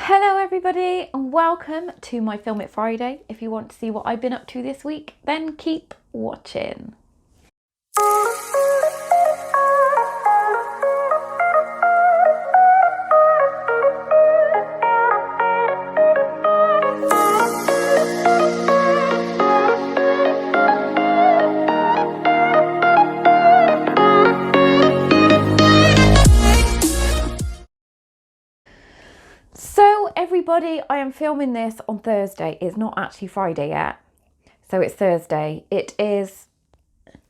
Hello everybody and welcome to my Film It Friday. If you want to see what I've been up to this week, then keep watching. So everybody, I am filming this on Thursday. It's not actually Friday yet. So it's Thursday. It is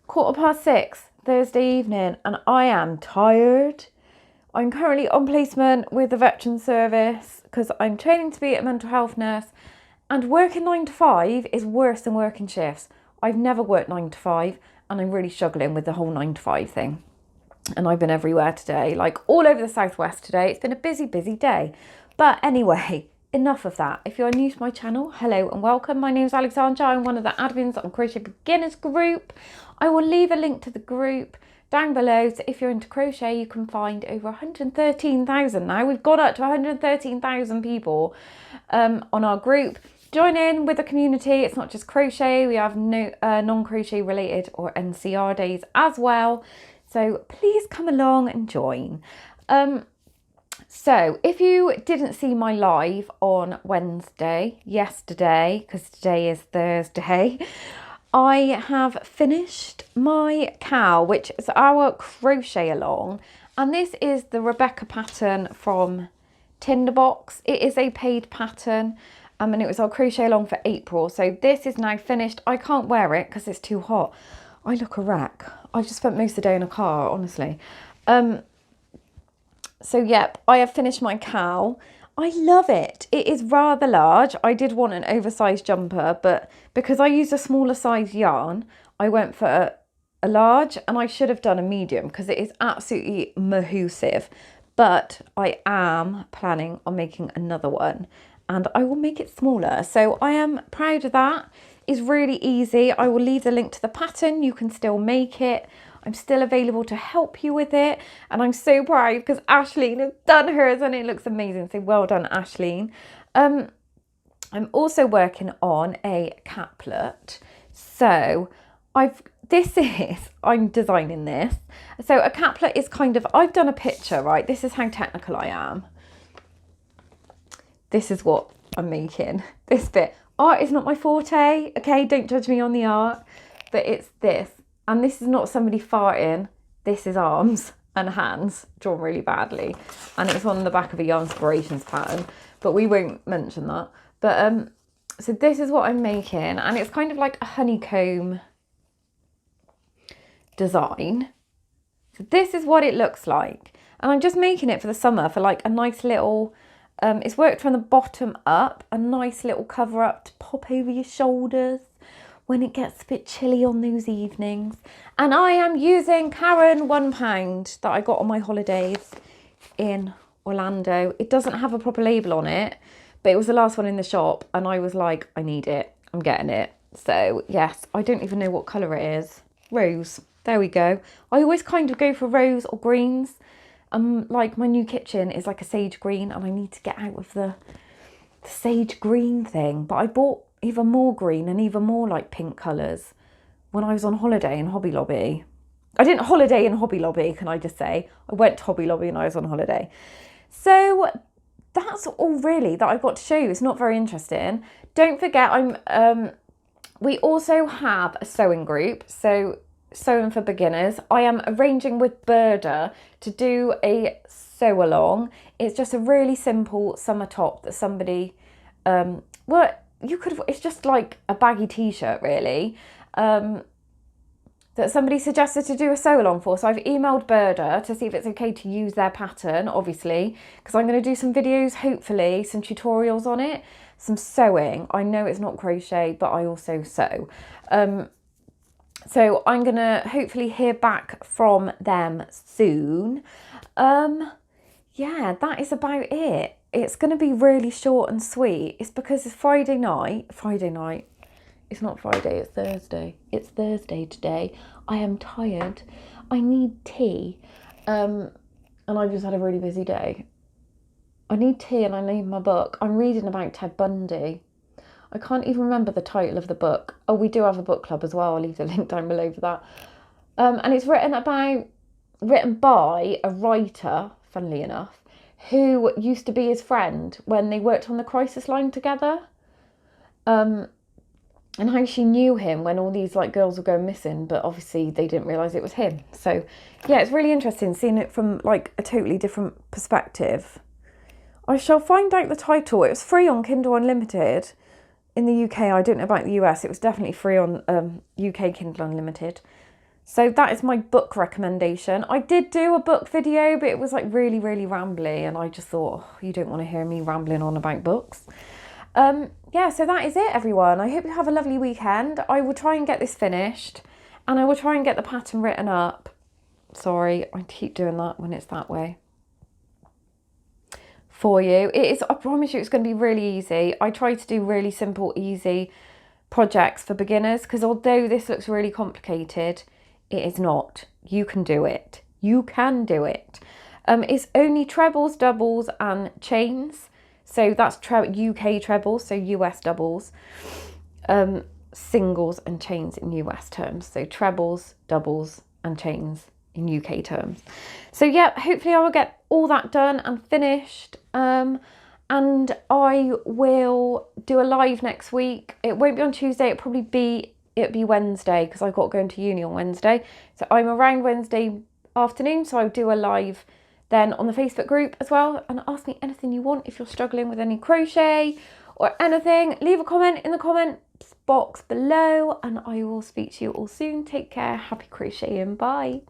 6:15 Thursday evening and I am tired. I'm currently on placement with the Veteran Service because I'm training to be a mental health nurse, and working 9 to 5 is worse than working shifts. I've never worked 9 to 5 and I'm really struggling with the whole 9 to 5 thing. And I've been everywhere today, like all over the southwest today. It's been a busy day. But anyway, enough of that. If you're new to my channel, hello and welcome. My name is Alexandra. I'm one of the admins on Crochet Beginners group. I will leave a link to the group down below. So if you're into crochet, you can find over 113,000 now. We've got up to 113,000 people on our group. Join in with the community. It's not just crochet. We have no non-crochet related or NCR days as well. So please come along and join. So if you didn't see my live on Wednesday, yesterday, because today is Thursday, I have finished my cowl, which is our crochet along. And this is the Rebecca pattern from Tinderbox. It is a paid pattern. And it was our crochet along for April. So this is now finished. I can't wear it because it's too hot. I look a wreck. I just spent most of the day in a car, honestly. So yep, I have finished my cowl. I love it. It is rather large. I did want an oversized jumper, but because I used a smaller size yarn, I went for a large, and I should have done a medium because it is absolutely massive. But I am planning on making another one and I will make it smaller. So I am proud of that. It's really easy. I will leave the link to the pattern. You can still make it. I'm still available to help you with it. And I'm so proud because Ashleen has done hers and it looks amazing. So well done, Ashleen. I'm also working on a caplet. So I'm designing this. So a caplet is kind of, I've done a picture, right? This is how technical I am. This is what I'm making. This bit. Art is not my forte. Okay, don't judge me on the art. But it's this. And this is not somebody farting. This is arms and hands drawn really badly. And it's on the back of a Yarn Inspirations pattern. But we won't mention that. But so this is what I'm making. And it's kind of like a honeycomb design. So this is what it looks like. And I'm just making it for the summer for like a nice little... it's worked from the bottom up. A nice little cover up to pop over your shoulders when it gets a bit chilly on those evenings. And I am using Karen £1 that I got on my holidays in Orlando. It doesn't have a proper label on it, but it was the last one in the shop and I was like, I need it, I'm getting it. So yes, I don't even know what colour it is. Rose, there we go. I always kind of go for rose or greens. Like my new kitchen is like a sage green and I need to get out of the sage green thing. But I bought even more green and even more like pink colours when I was on holiday in Hobby Lobby. I didn't holiday in Hobby Lobby, can I just say? I went to Hobby Lobby and I was on holiday. So that's all really that I've got to show you. It's not very interesting. Don't forget, we also have a sewing group. So Sewing for Beginners. I am arranging with Burda to do a sew along. It's just a really simple summer top that somebody, it's just like a baggy t-shirt really, that somebody suggested to do a sew along for. So I've emailed Burda to see if it's okay to use their pattern, obviously, because I'm going to do some videos, hopefully, some tutorials on it, some sewing. I know it's not crochet, but I also sew. So I'm going to hopefully hear back from them soon. Yeah, that is about it. It's going to be really short and sweet. It's because it's Friday night. It's not Friday, it's Thursday. It's Thursday today. I am tired. I need tea. And I've just had a really busy day. I need tea and I need my book. I'm reading about Ted Bundy. I can't even remember the title of the book. Oh, we do have a book club as well. I'll leave the link down below for that. And it's written by a writer, funnily enough, who used to be his friend when they worked on the crisis line together. And how she knew him when all these like girls were going missing, but obviously they didn't realise it was him. So yeah, it's really interesting seeing it from like a totally different perspective. I shall find out the title. It was free on Kindle Unlimited in the UK. I don't know about the US. It was definitely free on UK Kindle Unlimited. So that is my book recommendation. I did do a book video, but it was like really, really rambly, and I just thought, oh, you don't want to hear me rambling on about books. Yeah, so that is it, everyone. I hope you have a lovely weekend. I will try and get this finished, and I will try and get the pattern written up. Sorry, I keep doing that when it's that way. For you. It is, I promise you, it's going to be really easy. I try to do really simple, easy projects for beginners, because although this looks really complicated, it is not. You can do it. You can do it. It's only trebles, doubles, and chains. So that's UK trebles, so US doubles, singles and chains in US terms. So trebles, doubles, and chains in UK terms. So yeah, hopefully I will get all that done and finished. And I will do a live next week. It won't be on Tuesday. It'll be Wednesday, because I've got to go into uni on Wednesday. So I'm around Wednesday afternoon, so I'll do a live then on the Facebook group as well, and ask me anything you want. If you're struggling with any crochet or anything, leave a comment in the comments box below, and I will speak to you all soon. Take care, happy crocheting, bye.